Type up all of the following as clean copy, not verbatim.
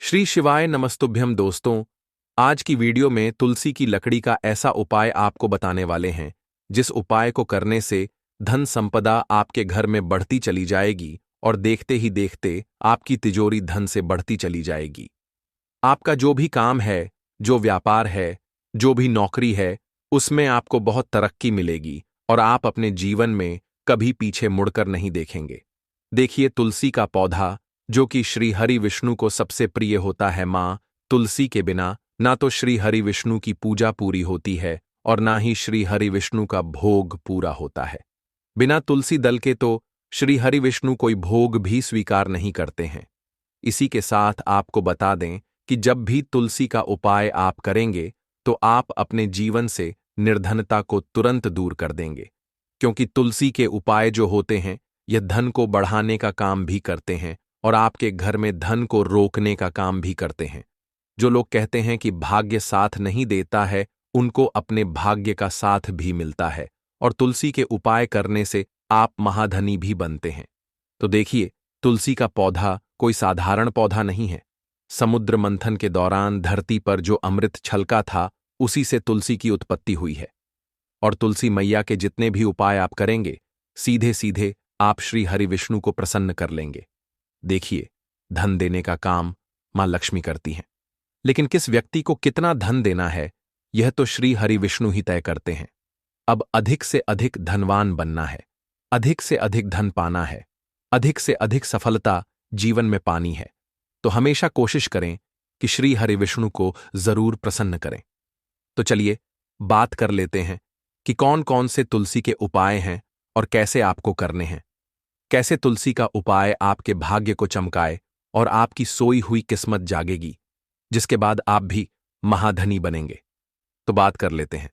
श्री शिवाय नमस्तुभ्यम दोस्तों। आज की वीडियो में तुलसी की लकड़ी का ऐसा उपाय आपको बताने वाले हैं जिस उपाय को करने से धन संपदा आपके घर में बढ़ती चली जाएगी और देखते ही देखते आपकी तिजोरी धन से बढ़ती चली जाएगी। आपका जो भी काम है, जो व्यापार है, जो भी नौकरी है, उसमें आपको बहुत तरक्की मिलेगी और आप अपने जीवन में कभी पीछे मुड़कर नहीं देखेंगे। देखिए, तुलसी का पौधा जो कि श्री हरि विष्णु को सबसे प्रिय होता है, माँ तुलसी के बिना ना तो श्री हरि विष्णु की पूजा पूरी होती है और ना ही श्री हरि विष्णु का भोग पूरा होता है। बिना तुलसी दल के तो श्री हरि विष्णु कोई भोग भी स्वीकार नहीं करते हैं। इसी के साथ आपको बता दें कि जब भी तुलसी का उपाय आप करेंगे तो आप अपने जीवन से निर्धनता को तुरंत दूर कर देंगे, क्योंकि तुलसी के उपाय जो होते हैं यह धन को बढ़ाने का काम भी करते हैं और आपके घर में धन को रोकने का काम भी करते हैं। जो लोग कहते हैं कि भाग्य साथ नहीं देता है, उनको अपने भाग्य का साथ भी मिलता है और तुलसी के उपाय करने से आप महाधनी भी बनते हैं। तो देखिए, तुलसी का पौधा कोई साधारण पौधा नहीं है। समुद्र मंथन के दौरान धरती पर जो अमृत छलका था, उसी से तुलसी की उत्पत्ति हुई है। और तुलसी मैया के जितने भी उपाय आप करेंगे, सीधे सीधे आप श्री हरि विष्णु को प्रसन्न कर लेंगे। देखिए, धन देने का काम मां लक्ष्मी करती हैं, लेकिन किस व्यक्ति को कितना धन देना है, यह तो श्री हरि विष्णु ही तय करते हैं। अब अधिक से अधिक धनवान बनना है, अधिक से अधिक धन पाना है, अधिक से अधिक सफलता जीवन में पानी है, तो हमेशा कोशिश करें कि श्री हरि विष्णु को जरूर प्रसन्न करें। तो चलिए बात कर लेते हैं कि कौन कौन से तुलसी के उपाय हैं और कैसे आपको करने हैं। कैसे तुलसी का उपाय आपके भाग्य को चमकाए और आपकी सोई हुई किस्मत जागेगी, जिसके बाद आप भी महाधनी बनेंगे। तो बात कर लेते हैं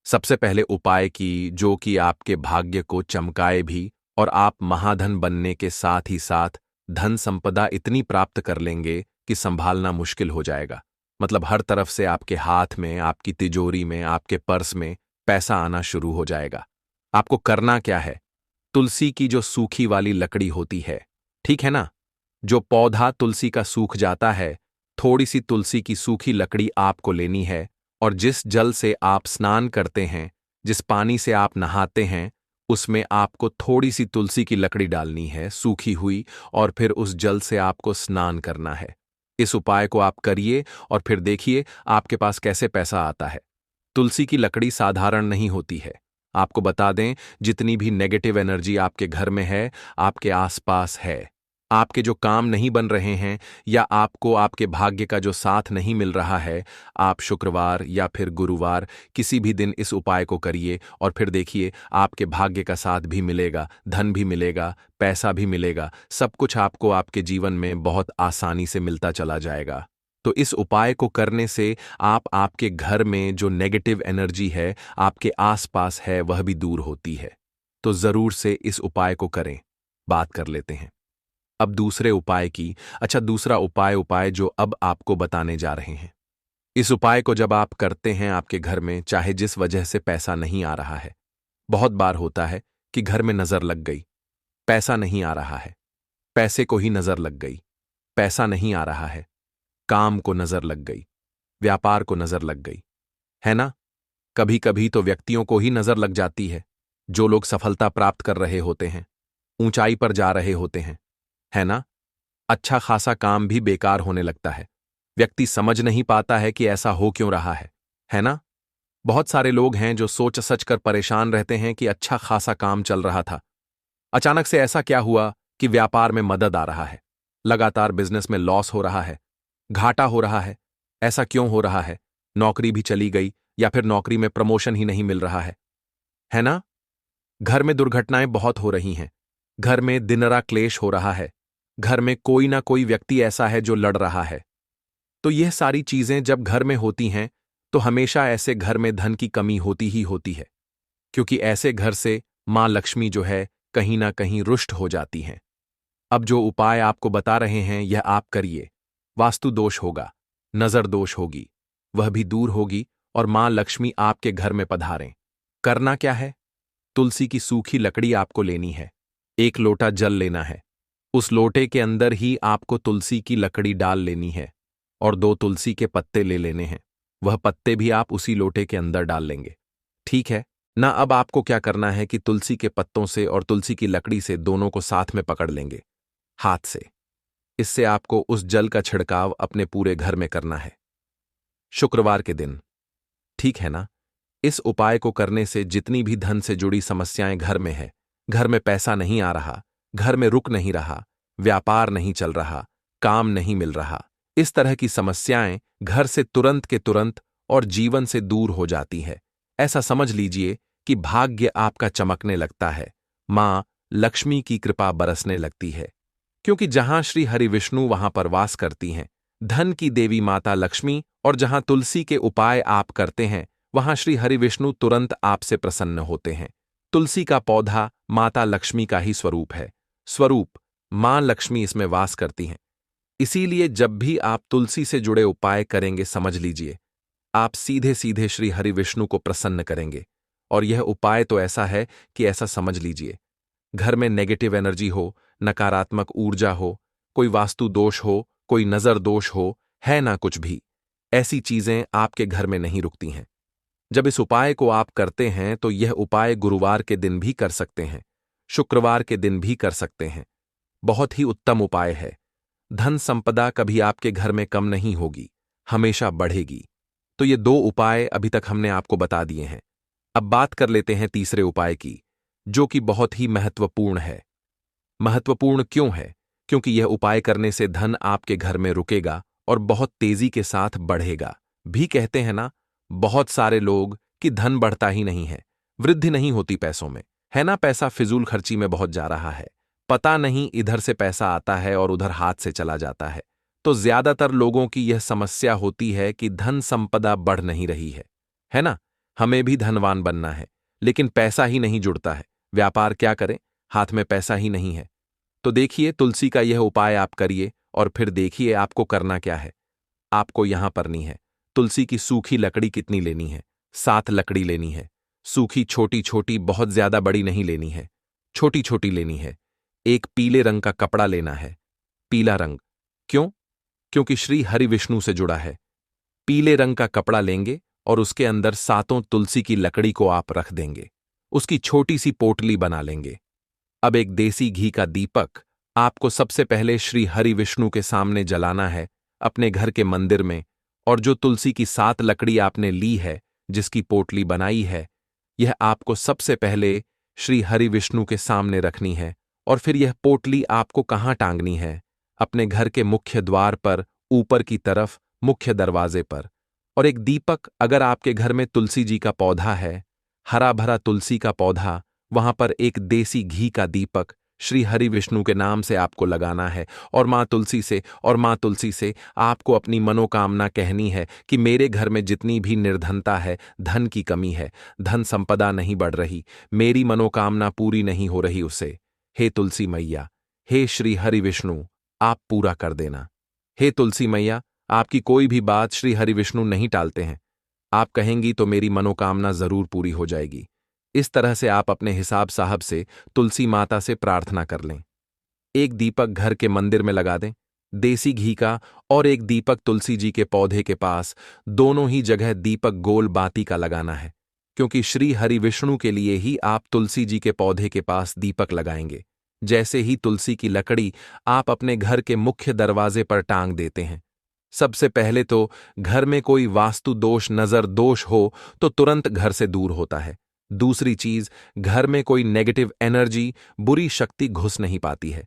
सबसे पहले उपाय की, जो कि आपके भाग्य को चमकाए भी और आप महाधन बनने के साथ ही साथ धन संपदा इतनी प्राप्त कर लेंगे कि संभालना मुश्किल हो जाएगा। मतलब हर तरफ से आपके हाथ में, आपकी तिजोरी में, आपके पर्स में पैसा आना शुरू हो जाएगा। आपको करना क्या है? तुलसी की जो सूखी वाली लकड़ी होती है, ठीक है ना, जो पौधा तुलसी का सूख जाता है, थोड़ी सी तुलसी की सूखी लकड़ी आपको लेनी है और जिस जल से आप स्नान करते हैं, जिस पानी से आप नहाते हैं, उसमें आपको थोड़ी सी तुलसी की लकड़ी डालनी है सूखी हुई, और फिर उस जल से आपको स्नान करना है। इस उपाय को आप करिए और फिर देखिए आपके पास कैसे पैसा आता है। तुलसी की लकड़ी साधारण नहीं होती है। आपको बता दें, जितनी भी नेगेटिव एनर्जी आपके घर में है, आपके आसपास है, आपके जो काम नहीं बन रहे हैं या आपको आपके भाग्य का जो साथ नहीं मिल रहा है, आप शुक्रवार या फिर गुरुवार किसी भी दिन इस उपाय को करिए और फिर देखिए आपके भाग्य का साथ भी मिलेगा, धन भी मिलेगा, पैसा भी मिलेगा, सब कुछ आपको आपके जीवन में बहुत आसानी से मिलता चला जाएगा। तो इस उपाय को करने से आप आपके घर में जो नेगेटिव एनर्जी है, आपके आसपास है, वह भी दूर होती है। तो जरूर से इस उपाय को करें। बात कर लेते हैं अब दूसरे उपाय की। अच्छा, दूसरा उपाय जो अब आपको बताने जा रहे हैं, इस उपाय को जब आप करते हैं आपके घर में, चाहे जिस वजह से पैसा नहीं आ रहा है, बहुत बार होता है कि घर में नजर लग गई, पैसा नहीं आ रहा है, पैसे को ही नजर लग गई, पैसा नहीं आ रहा है, काम को नजर लग गई, व्यापार को नजर लग गई, है ना। कभी कभी तो व्यक्तियों को ही नजर लग जाती है, जो लोग सफलता प्राप्त कर रहे होते हैं, ऊंचाई पर जा रहे होते हैं, है ना। अच्छा खासा काम भी बेकार होने लगता है। व्यक्ति समझ नहीं पाता है कि ऐसा हो क्यों रहा है ना। बहुत सारे लोग हैं जो सोच सच कर परेशान रहते हैं कि अच्छा खासा काम चल रहा था, अचानक से ऐसा क्या हुआ कि व्यापार में मदद आ रहा है, लगातार बिजनेस में लॉस हो रहा है, घाटा हो रहा है। ऐसा क्यों हो रहा है? नौकरी भी चली गई या फिर नौकरी में प्रमोशन ही नहीं मिल रहा है ना। घर में दुर्घटनाएं बहुत हो रही हैं, घर में दिनरा क्लेश हो रहा है, घर में कोई ना कोई व्यक्ति ऐसा है जो लड़ रहा है। तो यह सारी चीजें जब घर में होती हैं तो हमेशा ऐसे घर में धन की कमी होती ही होती है, क्योंकि ऐसे घर से मां लक्ष्मी जो है कहीं ना कहीं रुष्ट हो जाती हैं। अब जो उपाय आपको बता रहे हैं यह आप करिए। वास्तु दोष होगा, नजर दोष होगी, वह भी दूर होगी और मां लक्ष्मी आपके घर में पधारें। करना क्या है? तुलसी की सूखी लकड़ी आपको लेनी है, 1 लोटा जल लेना है, उस लोटे के अंदर ही आपको तुलसी की लकड़ी डाल लेनी है और 2 तुलसी के पत्ते ले लेने हैं। वह पत्ते भी आप उसी लोटे के अंदर डाल लेंगे। ठीक है ना। अब आपको क्या करना है कि तुलसी के पत्तों से और तुलसी की लकड़ी से दोनों को साथ में पकड़ लेंगे हाथ से। इससे आपको उस जल का छिड़काव अपने पूरे घर में करना है शुक्रवार के दिन। ठीक है ना। इस उपाय को करने से जितनी भी धन से जुड़ी समस्याएं घर में है, घर में पैसा नहीं आ रहा, घर में रुक नहीं रहा, व्यापार नहीं चल रहा, काम नहीं मिल रहा, इस तरह की समस्याएं घर से तुरंत के तुरंत और जीवन से दूर हो जाती है। ऐसा समझ लीजिए कि भाग्य आपका चमकने लगता है, मां लक्ष्मी की कृपा बरसने लगती है। क्योंकि जहां श्री हरि विष्णु वहां पर वास करती हैं, धन की देवी माता लक्ष्मी, और जहां तुलसी के उपाय आप करते हैं वहां श्री हरि विष्णु तुरंत आपसे प्रसन्न होते हैं। तुलसी का पौधा माता लक्ष्मी का ही स्वरूप है। स्वरूप मां लक्ष्मी इसमें वास करती हैं। इसीलिए जब भी आप तुलसी से जुड़े उपाय करेंगे, समझ लीजिए आप सीधे सीधे श्री हरि विष्णु को प्रसन्न करेंगे। और यह उपाय तो ऐसा है कि ऐसा समझ लीजिए, घर में नेगेटिव एनर्जी हो, नकारात्मक ऊर्जा हो, कोई वास्तु दोष हो, कोई नजर दोष हो, है ना कुछ भी, ऐसी चीजें आपके घर में नहीं रुकती हैं। जब इस उपाय को आप करते हैं तो यह उपाय गुरुवार के दिन भी कर सकते हैं, शुक्रवार के दिन भी कर सकते हैं। बहुत ही उत्तम उपाय है। धन संपदा कभी आपके घर में कम नहीं होगी, हमेशा बढ़ेगी। तो ये 2 उपाय अभी तक हमने आपको बता दिए हैं। अब बात कर लेते हैं तीसरे उपाय की, जो कि बहुत ही महत्वपूर्ण है। महत्वपूर्ण क्यों है? क्योंकि यह उपाय करने से धन आपके घर में रुकेगा और बहुत तेजी के साथ बढ़ेगा भी। कहते हैं ना बहुत सारे लोग कि धन बढ़ता ही नहीं है, वृद्धि नहीं होती पैसों में, है ना, पैसा फिजूल खर्ची में बहुत जा रहा है, पता नहीं इधर से पैसा आता है और उधर हाथ से चला जाता है। तो ज्यादातर लोगों की यह समस्या होती है कि धन संपदा बढ़ नहीं रही है ना। हमें भी धनवान बनना है, लेकिन पैसा ही नहीं जुड़ता है। व्यापार क्या करें, हाथ में पैसा ही नहीं है। तो देखिए तुलसी का यह उपाय आप करिए और फिर देखिए आपको करना क्या है। आपको यहां परनी है तुलसी की सूखी लकड़ी कितनी लेनी है, 7 लकड़ी लेनी है। सूखी छोटी छोटी, बहुत ज्यादा बड़ी नहीं लेनी है, छोटी छोटी लेनी है। एक पीले रंग का कपड़ा लेना है। पीला रंग क्यों? क्योंकि श्री हरि विष्णु से जुड़ा है। पीले रंग का कपड़ा लेंगे और उसके अंदर 7 तुलसी की लकड़ी को आप रख देंगे। उसकी छोटी सी पोटली बना लेंगे। अब एक देसी घी का दीपक आपको सबसे पहले श्री हरि विष्णु के सामने जलाना है अपने घर के मंदिर में। और जो तुलसी की 7 लकड़ी आपने ली है, जिसकी पोटली बनाई है, यह आपको सबसे पहले श्री हरि विष्णु के सामने रखनी है। और फिर यह पोटली आपको कहाँ टांगनी है? अपने घर के मुख्य द्वार पर, ऊपर की तरफ मुख्य दरवाजे पर। और एक दीपक, अगर आपके घर में तुलसी जी का पौधा है, हरा भरा तुलसी का पौधा, वहां पर एक देसी घी का दीपक श्री हरि विष्णु के नाम से आपको लगाना है। और मां तुलसी से आपको अपनी मनोकामना कहनी है कि मेरे घर में जितनी भी निर्धनता है, धन की कमी है, धन संपदा नहीं बढ़ रही, मेरी मनोकामना पूरी नहीं हो रही उसे, हे तुलसी मैया, हे श्री हरि विष्णु, आप पूरा कर देना। हे तुलसी मैया, आपकी कोई भी बात श्री हरि विष्णु नहीं टालते हैं। आप कहेंगी तो मेरी मनोकामना जरूर पूरी हो जाएगी। इस तरह से आप अपने हिसाब साहब से तुलसी माता से प्रार्थना कर लें। एक दीपक घर के मंदिर में लगा दें, देसी घी का, और एक दीपक तुलसी जी के पौधे के पास। दोनों ही जगह दीपक गोल बाती का लगाना है, क्योंकि श्री हरि विष्णु के लिए ही आप तुलसी जी के पौधे के पास दीपक लगाएंगे। जैसे ही तुलसी की लकड़ी आप अपने घर के मुख्य दरवाजे पर टांग देते हैं, सबसे पहले तो घर में कोई वास्तु दोष, नजर दोष हो तो तुरंत घर से दूर होता है। दूसरी चीज, घर में कोई नेगेटिव एनर्जी, बुरी शक्ति घुस नहीं पाती है।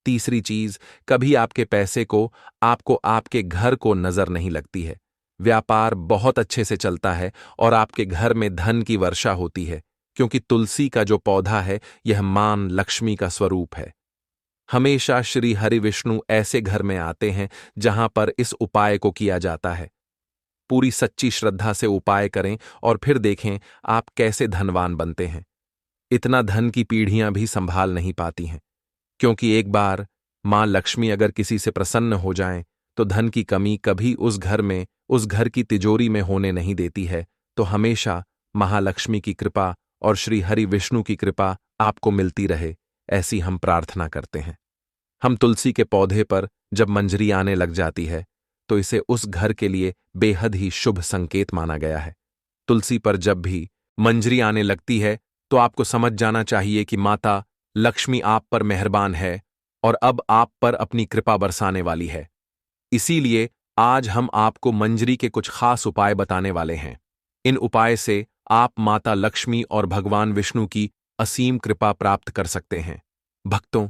तीसरी चीज, कभी आपके पैसे को, आपको, आपके घर को नजर नहीं लगती है। व्यापार बहुत अच्छे से चलता है और आपके घर में धन की वर्षा होती है, क्योंकि तुलसी का जो पौधा है यह मां लक्ष्मी का स्वरूप है। हमेशा श्री हरि विष्णु ऐसे घर में आते हैं जहां पर इस उपाय को किया जाता है। पूरी सच्ची श्रद्धा से उपाय करें और फिर देखें आप कैसे धनवान बनते हैं। इतना धन की पीढ़ियां भी संभाल नहीं पाती हैं, क्योंकि एक बार मां लक्ष्मी अगर किसी से प्रसन्न हो जाएं तो धन की कमी कभी उस घर में, उस घर की तिजोरी में होने नहीं देती है। तो हमेशा महालक्ष्मी की कृपा और श्री हरि विष्णु की कृपा आपको मिलती रहे, ऐसी हम प्रार्थना करते हैं। हम तुलसी के पौधे पर जब मंजरी आने लग जाती है तो इसे उस घर के लिए बेहद ही शुभ संकेत माना गया है। तुलसी पर जब भी मंजरी आने लगती है तो आपको समझ जाना चाहिए कि माता लक्ष्मी आप पर मेहरबान है और अब आप पर अपनी कृपा बरसाने वाली है। इसीलिए आज हम आपको मंजरी के कुछ खास उपाय बताने वाले हैं। इन उपाय से आप माता लक्ष्मी और भगवान विष्णु की असीम कृपा प्राप्त कर सकते हैं। भक्तों,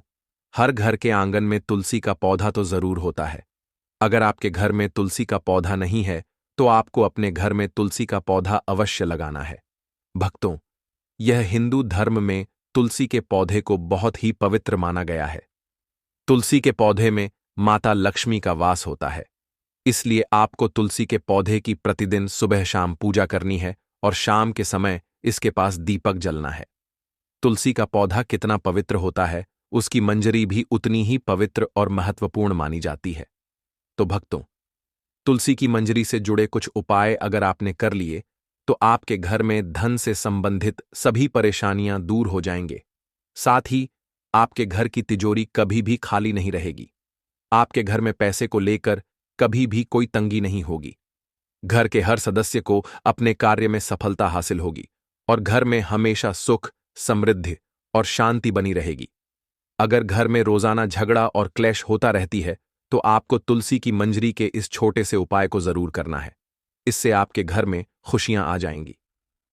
हर घर के आंगन में तुलसी का पौधा तो जरूर होता है। अगर आपके घर में तुलसी का पौधा नहीं है तो आपको अपने घर में तुलसी का पौधा अवश्य लगाना है। भक्तों, यह हिंदू धर्म में तुलसी के पौधे को बहुत ही पवित्र माना गया है। तुलसी के पौधे में माता लक्ष्मी का वास होता है, इसलिए आपको तुलसी के पौधे की प्रतिदिन सुबह शाम पूजा करनी है और शाम के समय इसके पास दीपक जलना है। तुलसी का पौधा कितना पवित्र होता है, उसकी मंजरी भी उतनी ही पवित्र और महत्वपूर्ण मानी जाती है। तो भक्तों, तुलसी की मंजरी से जुड़े कुछ उपाय अगर आपने कर लिए तो आपके घर में धन से संबंधित सभी परेशानियां दूर हो जाएंगे। साथ ही आपके घर की तिजोरी कभी भी खाली नहीं रहेगी। आपके घर में पैसे को लेकर कभी भी कोई तंगी नहीं होगी। घर के हर सदस्य को अपने कार्य में सफलता हासिल होगी और घर में हमेशा सुख, समृद्धि और शांति बनी रहेगी। अगर घर में रोजाना झगड़ा और क्लेश होता रहती है तो आपको तुलसी की मंजरी के इस छोटे से उपाय को जरूर करना है। इससे आपके घर में खुशियां आ जाएंगी।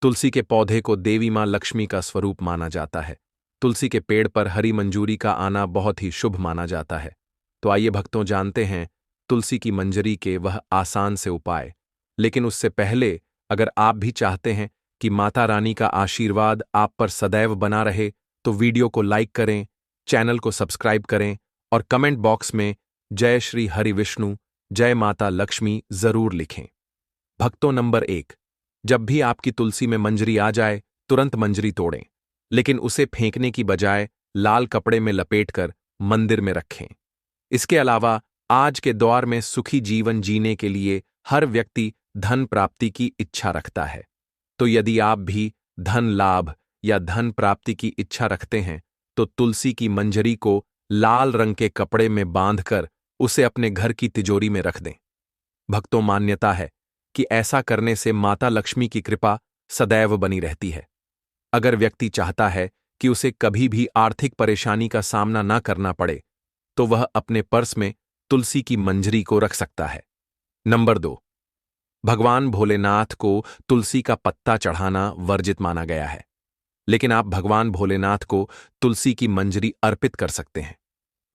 तुलसी के पौधे को देवी मां लक्ष्मी का स्वरूप माना जाता है। तुलसी के पेड़ पर हरी मंजूरी का आना बहुत ही शुभ माना जाता है। तो आइए भक्तों, जानते हैं तुलसी की मंजरी के वह आसान से उपाय। लेकिन उससे पहले अगर आप भी चाहते हैं कि माता रानी का आशीर्वाद आप पर सदैव बना रहे तो वीडियो को लाइक करें, चैनल को सब्सक्राइब करें और कमेंट बॉक्स में जय श्री हरि विष्णु, जय माता लक्ष्मी जरूर लिखें। भक्तों, नंबर 1, जब भी आपकी तुलसी में मंजरी आ जाए तुरंत मंजरी तोड़ें, लेकिन उसे फेंकने की बजाय लाल कपड़े में लपेटकर मंदिर में रखें। इसके अलावा आज के दौर में सुखी जीवन जीने के लिए हर व्यक्ति धन प्राप्ति की इच्छा रखता है। तो यदि आप भी धन लाभ या धन प्राप्ति की इच्छा रखते हैं तो तुलसी की मंजरी को लाल रंग के कपड़े में बांधकर उसे अपने घर की तिजोरी में रख दें। भक्तों, मान्यता है कि ऐसा करने से माता लक्ष्मी की कृपा सदैव बनी रहती है। अगर व्यक्ति चाहता है कि उसे कभी भी आर्थिक परेशानी का सामना न करना पड़े तो वह अपने पर्स में तुलसी की मंजरी को रख सकता है। नंबर 2, भगवान भोलेनाथ को तुलसी का पत्ता चढ़ाना वर्जित माना गया है, लेकिन आप भगवान भोलेनाथ को तुलसी की मंजरी अर्पित कर सकते हैं।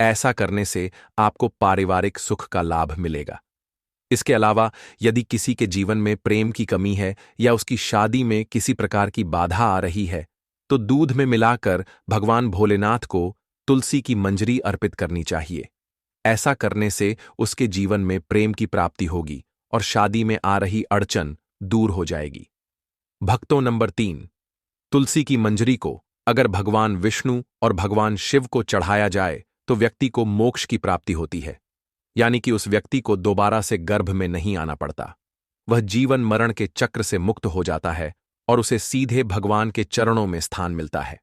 ऐसा करने से आपको पारिवारिक सुख का लाभ मिलेगा। इसके अलावा यदि किसी के जीवन में प्रेम की कमी है या उसकी शादी में किसी प्रकार की बाधा आ रही है तो दूध में मिलाकर भगवान भोलेनाथ को तुलसी की मंजरी अर्पित करनी चाहिए। ऐसा करने से उसके जीवन में प्रेम की प्राप्ति होगी और शादी में आ रही अड़चन दूर हो जाएगी। भक्तों, नंबर 3, तुलसी की मंजरी को अगर भगवान विष्णु और भगवान शिव को चढ़ाया जाए तो व्यक्ति को मोक्ष की प्राप्ति होती है, यानी कि उस व्यक्ति को दोबारा से गर्भ में नहीं आना पड़ता। वह जीवन मरण के चक्र से मुक्त हो जाता है और उसे सीधे भगवान के चरणों में स्थान मिलता है।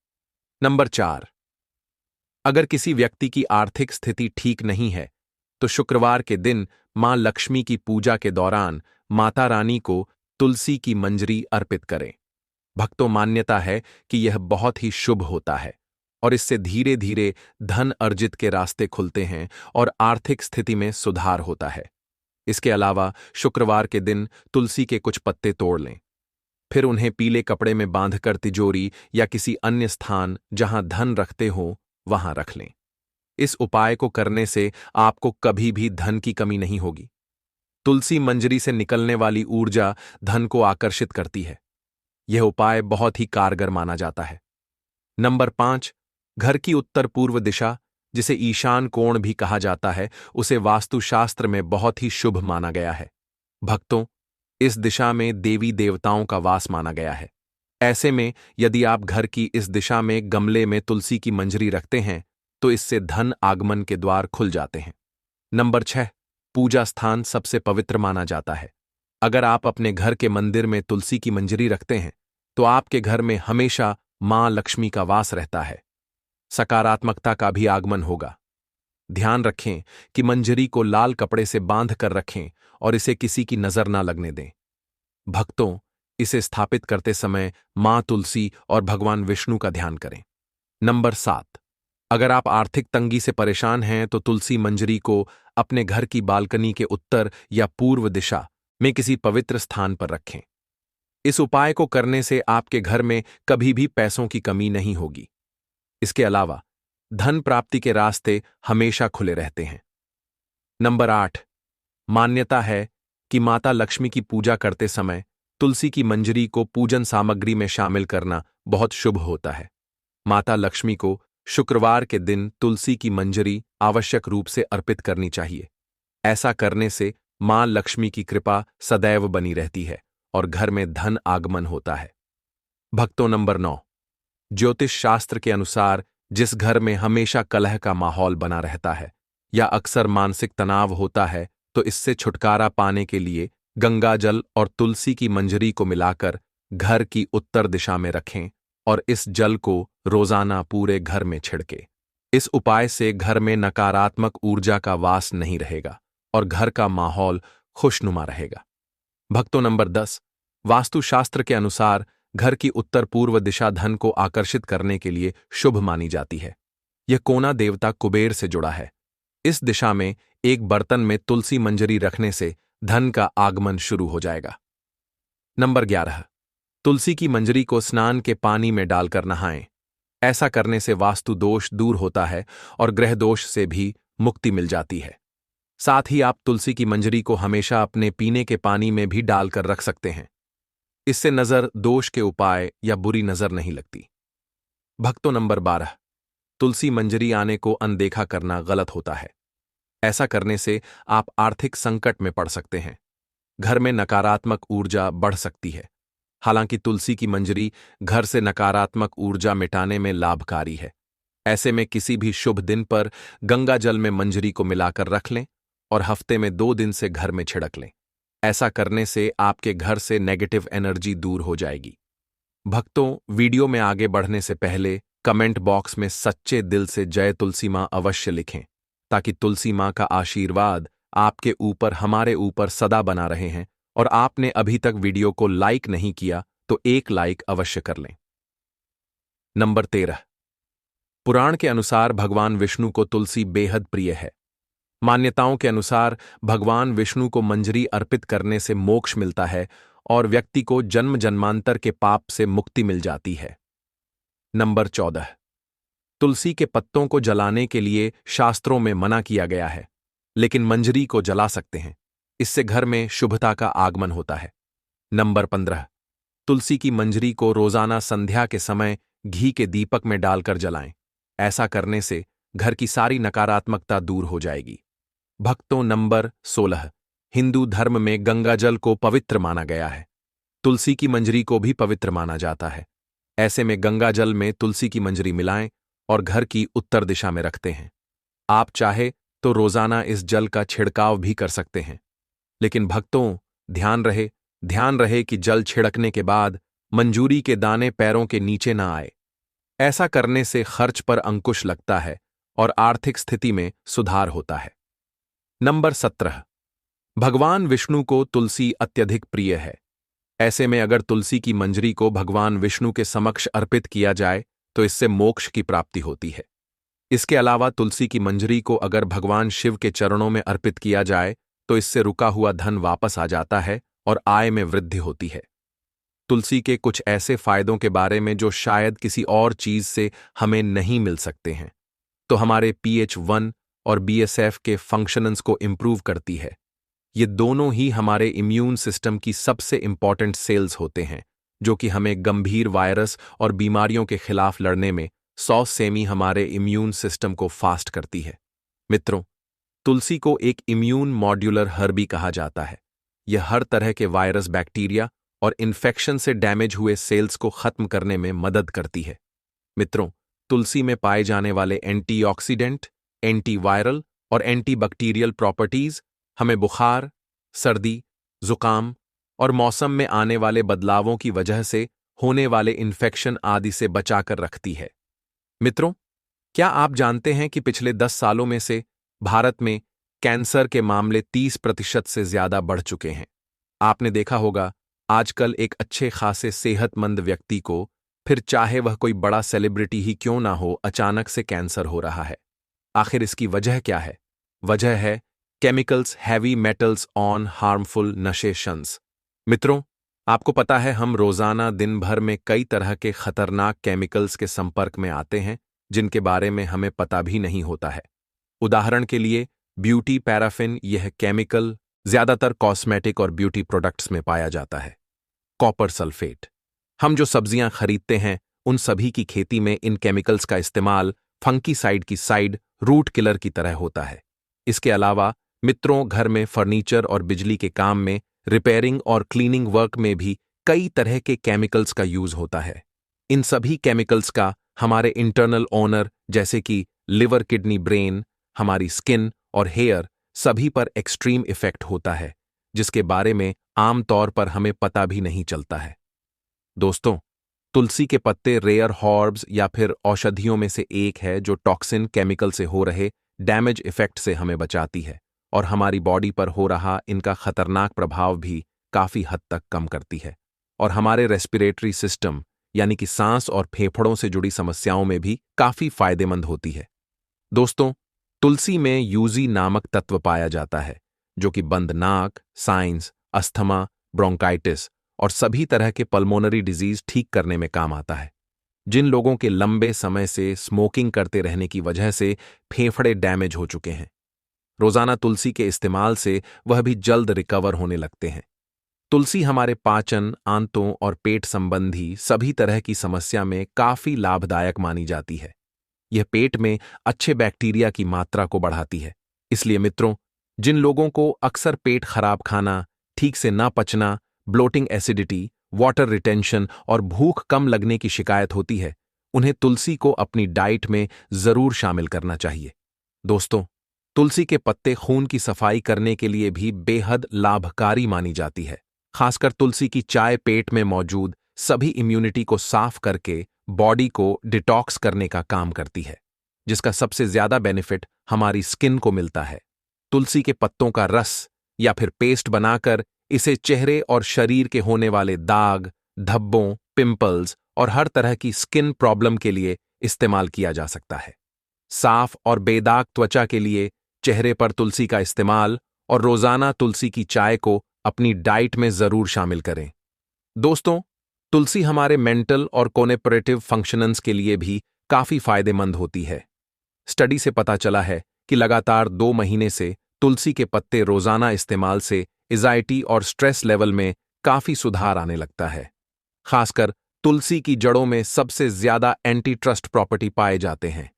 नंबर 4, अगर किसी व्यक्ति की आर्थिक स्थिति ठीक नहीं है तो शुक्रवार के दिन मां लक्ष्मी की पूजा के दौरान माता रानी को तुलसी की मंजरी अर्पित करें। भक्तों, मान्यता है कि यह बहुत ही शुभ होता है और इससे धीरे धीरे धन अर्जित के रास्ते खुलते हैं और आर्थिक स्थिति में सुधार होता है। इसके अलावा शुक्रवार के दिन तुलसी के कुछ पत्ते तोड़ लें, फिर उन्हें पीले कपड़े में बांधकर तिजोरी या किसी अन्य स्थान जहां धन रखते हो वहां रख लें। इस उपाय को करने से आपको कभी भी धन की कमी नहीं होगी। तुलसी मंजरी से निकलने वाली ऊर्जा धन को आकर्षित करती है। यह उपाय बहुत ही कारगर माना जाता है। नंबर 5, घर की उत्तर पूर्व दिशा, जिसे ईशान कोण भी कहा जाता है, उसे वास्तुशास्त्र में बहुत ही शुभ माना गया है। भक्तों, इस दिशा में देवी देवताओं का वास माना गया है। ऐसे में यदि आप घर की इस दिशा में गमले में तुलसी की मंजरी रखते हैं तो इससे धन आगमन के द्वार खुल जाते हैं। नंबर 6, पूजा स्थान सबसे पवित्र माना जाता है। अगर आप अपने घर के मंदिर में तुलसी की मंजरी रखते हैं तो आपके घर में हमेशा मां लक्ष्मी का वास रहता है। सकारात्मकता का भी आगमन होगा। ध्यान रखें कि मंजरी को लाल कपड़े से बांध कर रखें और इसे किसी की नजर ना लगने दें। भक्तों, इसे स्थापित करते समय मां तुलसी और भगवान विष्णु का ध्यान करें। नंबर 7। अगर आप आर्थिक तंगी से परेशान हैं तो तुलसी मंजरी को अपने घर की बालकनी के उत्तर या पूर्व दिशा में किसी पवित्र स्थान पर रखें। इस उपाय को करने से आपके घर में कभी भी पैसों की कमी नहीं होगी। इसके अलावा धन प्राप्ति के रास्ते हमेशा खुले रहते हैं। नंबर 8। मान्यता है कि माता लक्ष्मी की पूजा करते समय तुलसी की मंजरी को पूजन सामग्री में शामिल करना बहुत शुभ होता है। माता लक्ष्मी को शुक्रवार के दिन तुलसी की मंजरी आवश्यक रूप से अर्पित करनी चाहिए। ऐसा करने से मां लक्ष्मी की कृपा सदैव बनी रहती है और घर में धन आगमन होता है। भक्तों, नंबर 9। ज्योतिष शास्त्र के अनुसार जिस घर में हमेशा कलह का माहौल बना रहता है या अक्सर मानसिक तनाव होता है, तो इससे छुटकारा पाने के लिए गंगा जल और तुलसी की मंजरी को मिलाकर घर की उत्तर दिशा में रखें और इस जल को रोजाना पूरे घर में छिड़के। इस उपाय से घर में नकारात्मक ऊर्जा का वास नहीं रहेगा और घर का माहौल खुशनुमा रहेगा। भक्तों, नंबर 10। वास्तुशास्त्र के अनुसार घर की उत्तर पूर्व दिशा धन को आकर्षित करने के लिए शुभ मानी जाती है। यह कोना देवता कुबेर से जुड़ा है। इस दिशा में एक बर्तन में तुलसी मंजरी रखने से धन का आगमन शुरू हो जाएगा। नंबर 11। तुलसी की मंजरी को स्नान के पानी में डालकर नहाएं। ऐसा करने से वास्तु दोष दूर होता है और ग्रह दोष से भी मुक्ति मिल जाती है। साथ ही आप तुलसी की मंजरी को हमेशा अपने पीने के पानी में भी डालकर रख सकते हैं। इससे नजर दोष के उपाय या बुरी नजर नहीं लगती। भक्तों, नंबर 12। तुलसी मंजरी आने को अनदेखा करना गलत होता है। ऐसा करने से आप आर्थिक संकट में पड़ सकते हैं। घर में नकारात्मक ऊर्जा बढ़ सकती है। हालांकि तुलसी की मंजरी घर से नकारात्मक ऊर्जा मिटाने में लाभकारी है। ऐसे में किसी भी शुभ दिन पर गंगा जल में मंजरी को मिलाकर रख लें और हफ्ते में 2 दिन से घर में छिड़क लें। ऐसा करने से आपके घर से नेगेटिव एनर्जी दूर हो जाएगी। भक्तों, वीडियो में आगे बढ़ने से पहले कमेंट बॉक्स में सच्चे दिल से जय तुलसी मां अवश्य लिखें, ताकि तुलसी मां का आशीर्वाद आपके ऊपर, हमारे ऊपर सदा बना रहे हैं। और आपने अभी तक वीडियो को लाइक नहीं किया तो एक लाइक अवश्य कर लें। नंबर 13। पुराण के अनुसार भगवान विष्णु को तुलसी बेहद प्रिय है। मान्यताओं के अनुसार भगवान विष्णु को मंजरी अर्पित करने से मोक्ष मिलता है और व्यक्ति को जन्म जन्मांतर के पाप से मुक्ति मिल जाती है। नंबर 14। तुलसी के पत्तों को जलाने के लिए शास्त्रों में मना किया गया है, लेकिन मंजरी को जला सकते हैं। इससे घर में शुभता का आगमन होता है। नंबर 15। तुलसी की मंजरी को रोजाना संध्या के समय घी के दीपक में डालकर जलाएं। ऐसा करने से घर की सारी नकारात्मकता दूर हो जाएगी। भक्तों, नंबर 16। हिंदू धर्म में गंगाजल को पवित्र माना गया है। तुलसी की मंजरी को भी पवित्र माना जाता है। ऐसे में गंगाजल में तुलसी की मंजरी मिलाएं और घर की उत्तर दिशा में रखते हैं। आप चाहे तो रोजाना इस जल का छिड़काव भी कर सकते हैं। लेकिन भक्तों, ध्यान रहे कि जल छिड़कने के बाद मंजूरी के दाने पैरों के नीचे ना आए। ऐसा करने से खर्च पर अंकुश लगता है और आर्थिक स्थिति में सुधार होता है। नंबर 17। भगवान विष्णु को तुलसी अत्यधिक प्रिय है। ऐसे में अगर तुलसी की मंजरी को भगवान विष्णु के समक्ष अर्पित किया जाए तो इससे मोक्ष की प्राप्ति होती है। इसके अलावा तुलसी की मंजरी को अगर भगवान शिव के चरणों में अर्पित किया जाए तो इससे रुका हुआ धन वापस आ जाता है और आय में वृद्धि होती है। तुलसी के कुछ ऐसे फायदों के बारे में जो शायद किसी और चीज से हमें नहीं मिल सकते हैं। तो हमारे pH1 और BSF के फंक्शंस को इंप्रूव करती है। ये दोनों ही हमारे इम्यून सिस्टम की सबसे इंपॉर्टेंट सेल्स होते हैं, जो कि हमें गंभीर वायरस और बीमारियों के खिलाफ लड़ने में 100 सेमी हमारे इम्यून सिस्टम को फास्ट करती है। मित्रों, तुलसी को एक इम्यून मॉड्यूलर हर्ब भी कहा जाता है। यह हर तरह के वायरस, बैक्टीरिया और इन्फेक्शन से डैमेज हुए सेल्स को खत्म करने में मदद करती है। मित्रों, तुलसी में पाए जाने वाले एंटीऑक्सीडेंट, एंटीवायरल और एंटीबैक्टीरियल प्रॉपर्टीज हमें बुखार, सर्दी, जुकाम और मौसम में आने वाले बदलावों की वजह से होने वाले इन्फेक्शन आदि से बचाकर रखती है। मित्रों, क्या आप जानते हैं कि पिछले 10 सालों में से भारत में कैंसर के मामले 30% से ज्यादा बढ़ चुके हैं। आपने देखा होगा, आजकल एक अच्छे खासे सेहतमंद व्यक्ति को, फिर चाहे वह कोई बड़ा सेलिब्रिटी ही क्यों ना हो, अचानक से कैंसर हो रहा है। आखिर इसकी वजह क्या है? वजह है chemicals, heavy metals on harmful नशेशंस। मित्रों, आपको पता है हम रोजाना दिन भर में कई तरह के खतरनाक केमिकल्स के संपर्क में आते हैं जिनके बारे में हमें पता भी नहीं होता है। उदाहरण के लिए ब्यूटी पैराफिन, यह केमिकल ज्यादातर कॉस्मेटिक और ब्यूटी प्रोडक्ट्स में पाया जाता है। कॉपर सल्फेट, हम जो सब्जियां खरीदते हैं उन सभी की खेती में इन केमिकल्स का इस्तेमाल फंकीसाइड की साइड, रूट किलर की तरह होता है। इसके अलावा मित्रों, घर में फर्नीचर और बिजली के काम में, रिपेयरिंग और क्लीनिंग वर्क में भी कई तरह के केमिकल्स का यूज होता है। इन सभी केमिकल्स का हमारे इंटरनल ओनर जैसे कि लिवर, किडनी, ब्रेन, हमारी स्किन और हेयर सभी पर एक्सट्रीम इफेक्ट होता है, जिसके बारे में आमतौर पर हमें पता भी नहीं चलता है। दोस्तों, तुलसी के पत्ते रेयर हर्ब्स या फिर औषधियों में से एक है जो टॉक्सिन केमिकल से हो रहे डैमेज इफेक्ट से हमें बचाती है और हमारी बॉडी पर हो रहा इनका खतरनाक प्रभाव भी काफी हद तक कम करती है और हमारे रेस्पिरेटरी सिस्टम यानी कि सांस और फेफड़ों से जुड़ी समस्याओं में भी काफी फायदेमंद होती है। दोस्तों, तुलसी में यूजी नामक तत्व पाया जाता है जो कि बंद नाक, साइनस, अस्थमा, ब्रोंकाइटिस और सभी तरह के पल्मोनरी डिजीज ठीक करने में काम आता है। जिन लोगों के लंबे समय से स्मोकिंग करते रहने की वजह से फेफड़े डैमेज हो चुके हैं, रोजाना तुलसी के इस्तेमाल से वह भी जल्द रिकवर होने लगते हैं। तुलसी हमारे पाचन, आंतों और पेट संबंधी सभी तरह की समस्या में काफी लाभदायक मानी जाती है। यह पेट में अच्छे बैक्टीरिया की मात्रा को बढ़ाती है। इसलिए मित्रों, जिन लोगों को अक्सर पेट खराब खाना, ठीक से ना पचना, ब्लोटिंग, एसिडिटी, वाटर रिटेंशन और भूख कम लगने की शिकायत होती है, उन्हें तुलसी को अपनी डाइट में जरूर शामिल करना चाहिए। दोस्तों, तुलसी के पत्ते खून की सफाई करने के लिए भी बेहद लाभकारी मानी जाती है। खासकर तुलसी की चाय पेट में मौजूद सभी इम्यूनिटी को साफ करके बॉडी को डिटॉक्स करने का काम करती है, जिसका सबसे ज्यादा बेनिफिट हमारी स्किन को मिलता है। तुलसी के पत्तों का रस या फिर पेस्ट बनाकर इसे चेहरे और शरीर के होने वाले दाग, धब्बों, पिंपल्स और हर तरह की स्किन प्रॉब्लम के लिए इस्तेमाल किया जा सकता है। साफ और बेदाग त्वचा के लिए चेहरे पर तुलसी का इस्तेमाल और रोजाना तुलसी की चाय को अपनी डाइट में जरूर शामिल करें। दोस्तों, तुलसी हमारे मेंटल और कोनेपरेटिव फंक्शंस के लिए भी काफी फायदेमंद होती है। स्टडी से पता चला है कि लगातार 2 महीने से तुलसी के पत्ते रोजाना इस्तेमाल से एंजाइटी और स्ट्रेस लेवल में काफी सुधार आने लगता है। खासकर तुलसी की जड़ों में सबसे ज्यादा एंटी ट्रस्ट प्रॉपर्टी पाए जाते हैं।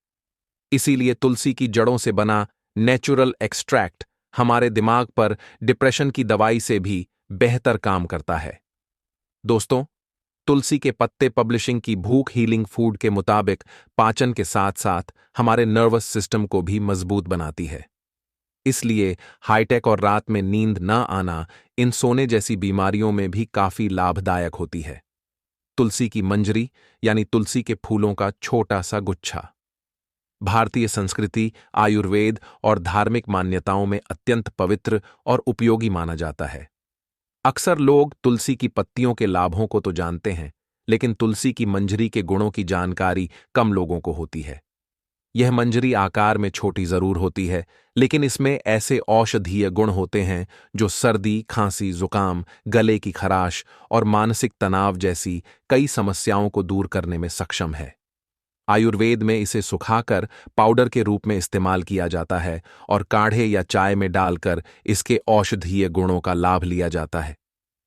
इसीलिए तुलसी की जड़ों से बना नेचुरल एक्सट्रैक्ट हमारे दिमाग पर डिप्रेशन की दवाई से भी बेहतर काम करता है। दोस्तों, तुलसी के पत्ते पब्लिशिंग की भूख हीलिंग फूड के मुताबिक पाचन के साथ साथ हमारे नर्वस सिस्टम को भी मजबूत बनाती है। इसलिए हाईटेक और रात में नींद न आना इन सोने जैसी बीमारियों में भी काफी लाभदायक होती है। तुलसी की मंजरी यानी तुलसी के फूलों का छोटा सा गुच्छा भारतीय संस्कृति, आयुर्वेद और धार्मिक मान्यताओं में अत्यंत पवित्र और उपयोगी माना जाता है। अक्सर लोग तुलसी की पत्तियों के लाभों को तो जानते हैं, लेकिन तुलसी की मंजरी के गुणों की जानकारी कम लोगों को होती है। यह मंजरी आकार में छोटी जरूर होती है, लेकिन इसमें ऐसे औषधीय गुण होते हैं जो सर्दी, खांसी, जुकाम, गले की खराश और मानसिक तनाव जैसी कई समस्याओं को दूर करने में सक्षम है। आयुर्वेद में इसे सुखाकर पाउडर के रूप में इस्तेमाल किया जाता है और काढ़े या चाय में डालकर इसके औषधीय गुणों का लाभ लिया जाता है।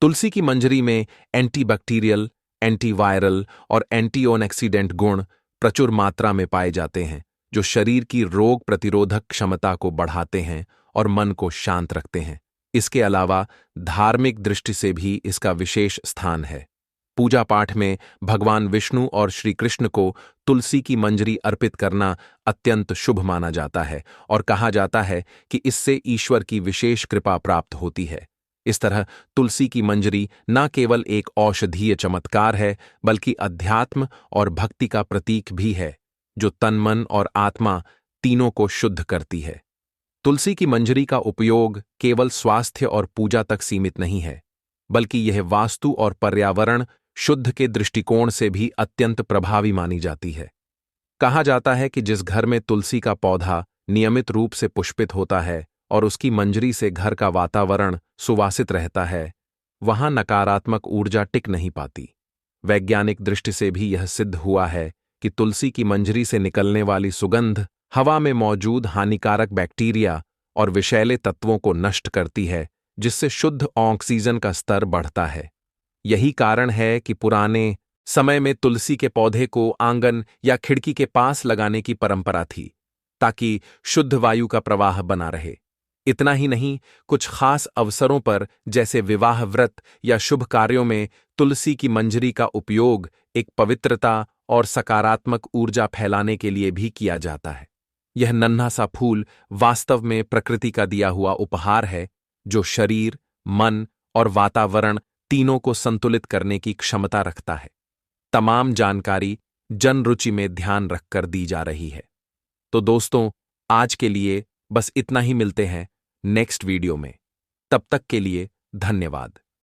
तुलसी की मंजरी में एंटीबैक्टीरियल, एंटीवायरल और एंटीओक्सीडेंट गुण प्रचुर मात्रा में पाए जाते हैं, जो शरीर की रोग प्रतिरोधक क्षमता को बढ़ाते हैं और मन को शांत रखते हैं। इसके अलावा धार्मिक दृष्टि से भी इसका विशेष स्थान है। पूजा पाठ में भगवान विष्णु और श्री कृष्ण को तुलसी की मंजरी अर्पित करना अत्यंत शुभ माना जाता है और कहा जाता है कि इससे ईश्वर की विशेष कृपा प्राप्त होती है। इस तरह तुलसी की मंजरी न केवल एक औषधीय चमत्कार है, बल्कि अध्यात्म और भक्ति का प्रतीक भी है, जो तन, मन और आत्मा तीनों को शुद्ध करती है। तुलसी की मंजरी का उपयोग केवल स्वास्थ्य और पूजा तक सीमित नहीं है, बल्कि यह वास्तु और पर्यावरण शुद्ध के दृष्टिकोण से भी अत्यंत प्रभावी मानी जाती है। कहा जाता है कि जिस घर में तुलसी का पौधा नियमित रूप से पुष्पित होता है और उसकी मंजरी से घर का वातावरण सुवासित रहता है, वहां नकारात्मक ऊर्जा टिक नहीं पाती। वैज्ञानिक दृष्टि से भी यह सिद्ध हुआ है कि तुलसी की मंजरी से निकलने वाली सुगंध हवा में मौजूद हानिकारक बैक्टीरिया और विषैले तत्वों को नष्ट करती है, जिससे शुद्ध ऑक्सीजन का स्तर बढ़ता है। यही कारण है कि पुराने समय में तुलसी के पौधे को आंगन या खिड़की के पास लगाने की परंपरा थी, ताकि शुद्ध वायु का प्रवाह बना रहे। इतना ही नहीं, कुछ खास अवसरों पर जैसे विवाह व्रत या शुभ कार्यों में तुलसी की मंजरी का उपयोग एक पवित्रता और सकारात्मक ऊर्जा फैलाने के लिए भी किया जाता है। यह नन्हा सा फूल वास्तव में प्रकृति का दिया हुआ उपहार है, जो शरीर, मन और वातावरण तीनों को संतुलित करने की क्षमता रखता है। तमाम जानकारी जन रुचि में ध्यान रखकर दी जा रही है। तो दोस्तों, आज के लिए बस इतना ही। मिलते हैं नेक्स्ट वीडियो में। तब तक के लिए धन्यवाद।